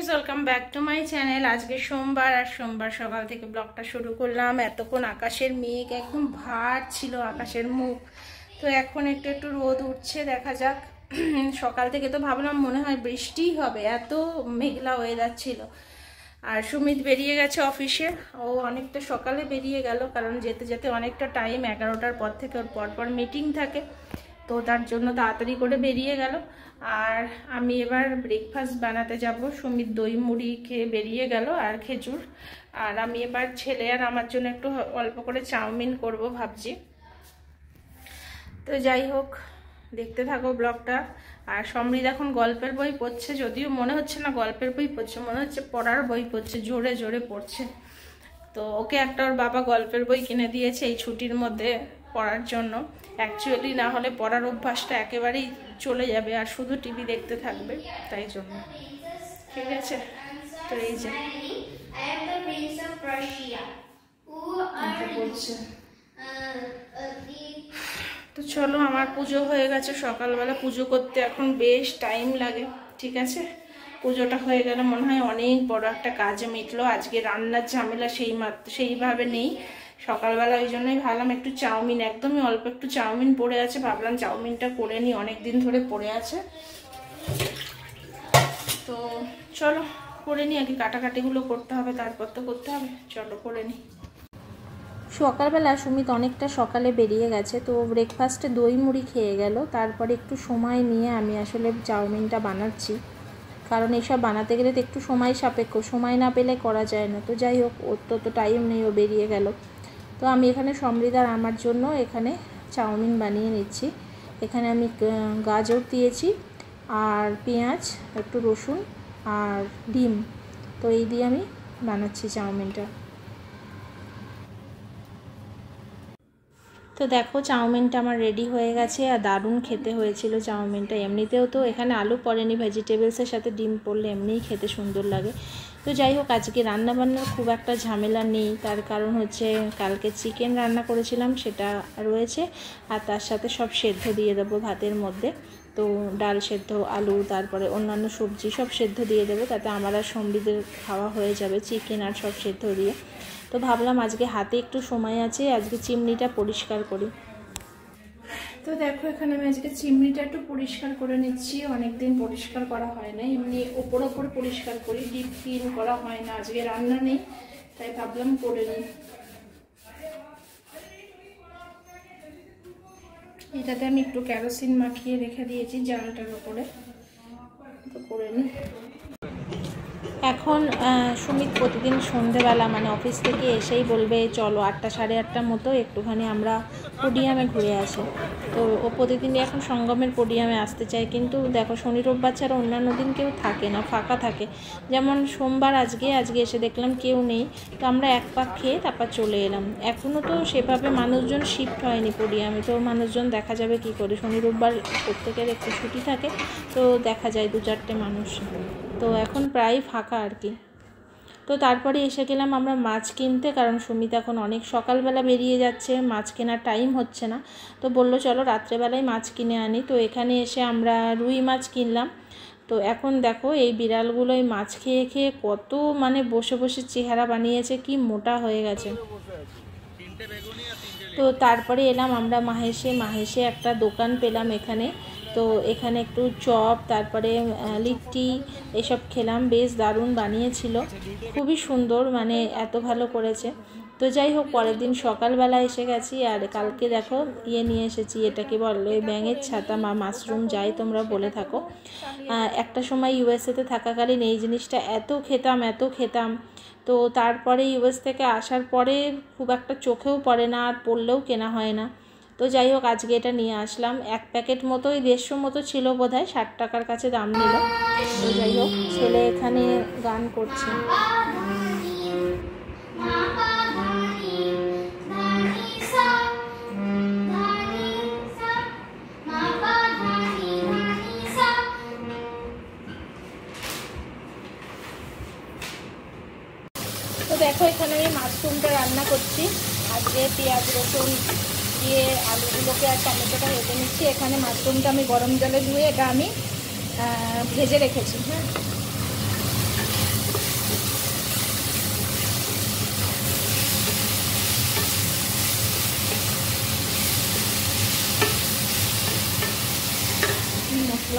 Friends welcome back to my channel. आज के सोमवार और सोमवार सकाल থেকে ব্লগটা শুরু করলাম। এতক্ষণ আকাশের মেঘ একদম ভার ছিল আকাশের মুখ, তো এখন একটু একটু রোদ উঠছে, দেখা যাক। সকাল থেকে তো ভাবলাম মনে হয় বৃষ্টি হবে, এত মেঘলা ওয়েদার ছিল। আর সুমিত বেরিয়ে গেছে অফিসে, ও অনেকটা সকালে বেরিয়ে গেল, কারণ যেতে যেতে অনেকটা টাইম, 11টার পর থেকে ওর পরপর মিটিং থাকে, তো তার জন্য তাড়াতাড়ি করে বেরিয়ে গেল। আর আমি এবার ব্রেকফাস্ট বানাতে যাব। সুমিত দই মুড়ি খেয়ে বেরিয়ে গেল আর খেজুর। আর আমি এবার ছেলে আর আমার জন্য একটু অল্প করে চাউমিন করব ভাবছি। তো যাই হোক, দেখতে থাকো ব্লগটা। আর সমৃদ্ধ এখন গল্পের বই পড়ছে, যদিও মনে হচ্ছে না গল্পের বই পড়ছে, মনে হচ্ছে পড়ার বই পড়ছে, জোরে জোরে পড়ছে। তো ওকে একটা ওর বাবা গল্পের বই কিনে দিয়েছে এই ছুটির মধ্যে পড়ার জন্য। অ্যাকচুয়ালি না হলে পড়ার অভ্যাসটা একেবারেই চলে যাবে আর শুধু টিভি দেখতে থাকবে, তাই জন্য। ঠিক আছে, তো এই যে বলছে। তো চলো, আমার পুজো হয়ে গেছে সকালবেলা। পুজো করতে এখন বেশ টাইম লাগে, ঠিক আছে। পুজোটা হয়ে গেলে মনে হয় অনেক বড় একটা কাজে মিটলো। আজকে রান্নার ঝামেলা সেইভাবে নেই সকালবেলা, ওই জন্যই ভাবলাম একটু চাউমিন, একদমই অল্প একটু চাউমিন পড়ে আছে, ভাবলাম চাউমিনটা করে নিই, অনেকদিন ধরে পড়ে আছে। তো চলো করে নিই, আগে কাটাকাটিগুলো করতে হবে, তারপর তো করতে হবে। চলো করে নিই। সকালবেলা সুমিত অনেকটা সকালে বেরিয়ে গেছে, তো ব্রেকফাস্টে দই মুড়ি খেয়ে গেল। তারপরে একটু সময় নিয়ে আমি আসলে চাউমিনটা বানাচ্ছি, কারণ এইসব বানাতে গেলে তো একটু সময় সাপেক্ষ, সময় না পেলে করা যায় না। তো যাই হোক, ওর তো টাইম নেই, ও বেরিয়ে গেল। তো আমি এখানে সমৃদ্ধার আমার জন্য এখানে চাউমিন বানিয়ে নিচ্ছি। এখানে আমি গাজর দিয়েছি আর পেঁয়াজ, একটু রসুন আর ডিম, তো এই দিয়ে আমি বানাচ্ছি চাউমিনটা। তো দেখো চাউমিনটা আমার রেডি হয়ে গেছে, আর দারুণ খেতে হয়েছিল চাউমিনটা। এমনিতেও তো এখানে আলু পড়েনি, ভেজিটেবলসের সাথে ডিম পড়লে এমনিই খেতে সুন্দর লাগে। তো যাই হোক, আজকে রান্নাবান্নার খুব একটা ঝামেলা নেই, তার কারণ হচ্ছে কালকে চিকেন রান্না করেছিলাম, সেটা রয়েছে। আর তার সাথে সব সেদ্ধ দিয়ে দেবো ভাতের মধ্যে। তো ডাল সেদ্ধ, আলু, তারপরে অন্যান্য সবজি সব সেদ্ধ দিয়ে দেবো, তাতে আমার আর সমৃদ্ধের খাওয়া হয়ে যাবে চিকেন আর সব সেদ্ধ দিয়ে। তো ভাবলাম আজকে হাতে একটু সময় আছে, আজকে চিমনিটা পরিষ্কার করি। তো দেখো, এখানে আমি আজকে চিমনিটা একটু পরিষ্কার করে নিচ্ছি, অনেকদিন পরিষ্কার করা হয় না, এমনি ওপর পরিষ্কার করি, ডিপ ক্লিন করা হয় না। আজকে রান্না নেই, তাই ভাবলাম করে নিই। এটাতে আমি একটু কেরোসিন মাখিয়ে রেখে দিয়েছি জালটার উপরে, তো করে নিই। এখন সুমিত প্রতিদিন সন্ধেবেলা মানে অফিস থেকে এসেই বলবে চলো 8টা সাড়ে 8টার মতো একটুখানি আমরা পোডিয়ামে ঘুরে আসি। তো ও প্রতিদিনই এখন সঙ্গমের পোডিয়ামে আসতে চায়, কিন্তু দেখো শনি রোববার ছাড়া অন্যান্য দিন কেউ থাকে না, ফাঁকা থাকে। যেমন সোমবার আজকে এসে দেখলাম কেউ নেই, তো আমরা এক পাক খেয়ে তারপর চলে এলাম। এখনও তো সেভাবে মানুষজন শিফট হয়নি পোডিয়ামে, তো মানুষজন দেখা যাবে কি করে। শনি রোববার প্রত্যেকের একটু ছুটি থাকে, তো দেখা যায় 2-4টে মানুষ, তো এখন প্রায় ফাঁকা আর কি। তো তারপরে এসে গেলাম আমরা মাছ কিনতে, কারণ সুমিত এখন অনেক সকালবেলা বেরিয়ে যাচ্ছে, মাছ কেনার টাইম হচ্ছে না। তো বললো চলো রাত্রেবেলায় মাছ কিনে আনি। তো এখানে এসে আমরা রুই মাছ কিনলাম। তো এখন দেখো এই বিড়ালগুলো এই মাছ খেয়ে খেয়ে কত মানে বসে বসে চেহারা বানিয়েছে, কি মোটা হয়ে গেছে। তো তারপরে এলাম আমরা মাহেশে একটা দোকান পেলাম এখানে। তো এখানে একটু চপ, তারপরে লিট্টি এসব খেলাম, বেশ দারুণ বানিয়েছিল, খুবই সুন্দর, মানে এত ভালো করেছে। তো যাই হোক, পরের দিন সকালবেলা এসে গেছি, আর কালকে দেখো নিয়ে এসেছি, এটাকে বলে ব্যাঙের ছাতা বা মাশরুম, যাই তোমরা বলে থাকো। একটা সময় ইউএসএতে থাকাকালীন এই জিনিসটা এত খেতাম। তো তারপরে ইউএস থেকে আসার পরে খুব একটা চোখেও পড়ে না, আর পড়লেও কেনা হয় না। তো যাই হোক, আজকে এটা নিয়ে আসলাম। 1 প্যাকেট মতোই 150 মতো ছিল বোধহয়, 60 টাকার কাছে দাম নিল। তো যাই হোক, ছেলে এখানে গান করছে। তো দেখো, এখানে আমি মাশরুমটা রান্না করছি। আজকে পেঁয়াজ রসুন দিয়ে আলুগুলোকে আর টমেটোটা ভেজে নিচ্ছি। এখানে মাশরুমটা আমি গরম জলে ধুয়ে এটা আমি ভেজে রেখেছি। হ্যাঁ,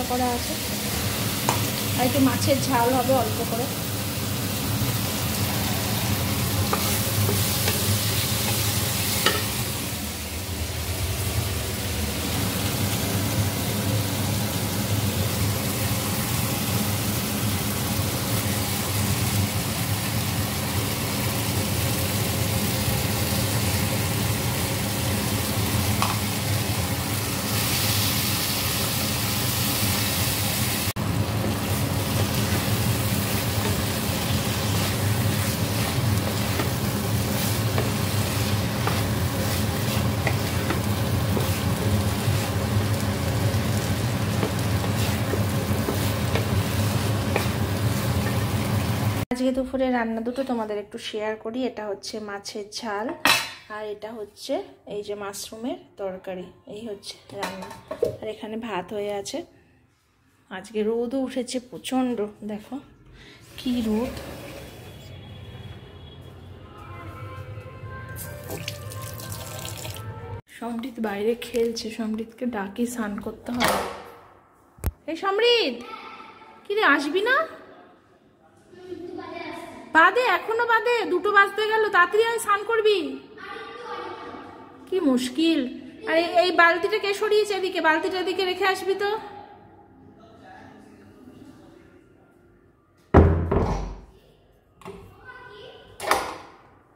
মশলা করা আছে। আর একটু মাছের ঝাল হবে অল্প করে। আজকে দুপুরে রান্না দুটো তোমাদের একটু শেয়ার করি। এটা হচ্ছে মাছের ঝাল আর এটা হচ্ছে এই যে মাশরুমের তরকারি। এই হচ্ছে রান্না। আর এখানে ভাত হয়ে আছে। আজকে রোদও উঠেছে প্রচণ্ড, দেখো কি রোদ। সমৃদ্ধ বাইরে খেলছে, সমৃদ্ধকে ডাকি স্নান করতে হবে। এই সমৃদ্ধ, কি রে আসবি না? বাদে, এখনো বাদে, 2টো বাজতে গেল, তাড়াতাড়ি আয়, স্নান করবি। কি মুশকিল। আর এই বালতিটা কে সরিয়েছে এদিকে? বালতিটা এদিকে রেখে আসবি তো।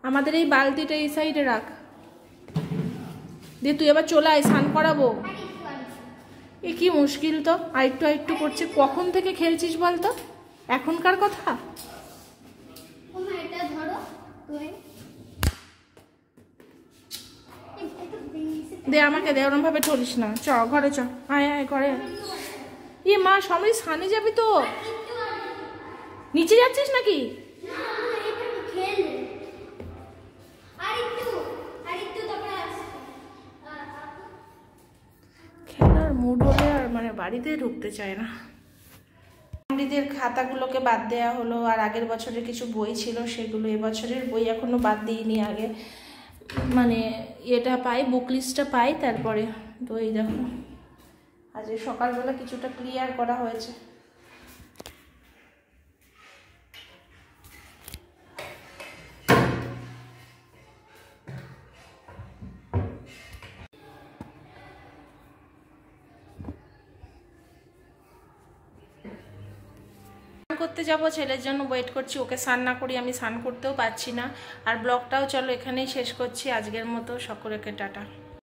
আমাদের এই বালতিটা এই সাইডে রাখ দিয়ে তুই এবার চলে আয়, স্নান করাবো। এ কি মুশকিল তো, আরেকটু করছে। কখন থেকে খেলছিস বলতো? এখনকার কথা। দে আমাকে দে, ওরম ভাবে চলিস না। চ ঘরে চ, আয় আয় ঘরে। মা সমৃদ্ধ স্নানে যাবি তো? নিচে যাচ্ছিস নাকি? খেলার মুড হলে আর মানে বাড়িতে ঢুকতে চায় না। সমৃদ্ধের খাতাগুলোকে বাদ দেওয়া হলো। আর আগের বছরের কিছু বই ছিল সেগুলো, এবছরের বই এখনো বাদ দিইনি। আগে মানে এটা পাই, বুক লিস্টটা পাই, তারপরে তো এই দেখো আজ সকালবেলা কিছুটা ক্লিয়ার করা হয়েছে। করতে যাব, ছেলের জন্য ওয়েট করছি। ওকে স্নান না করি আমি স্নান করতেও পারছি না। আর ব্লগটাও চলো এখানেই শেষ করছি আজকের মতো। সকলকে টাটা।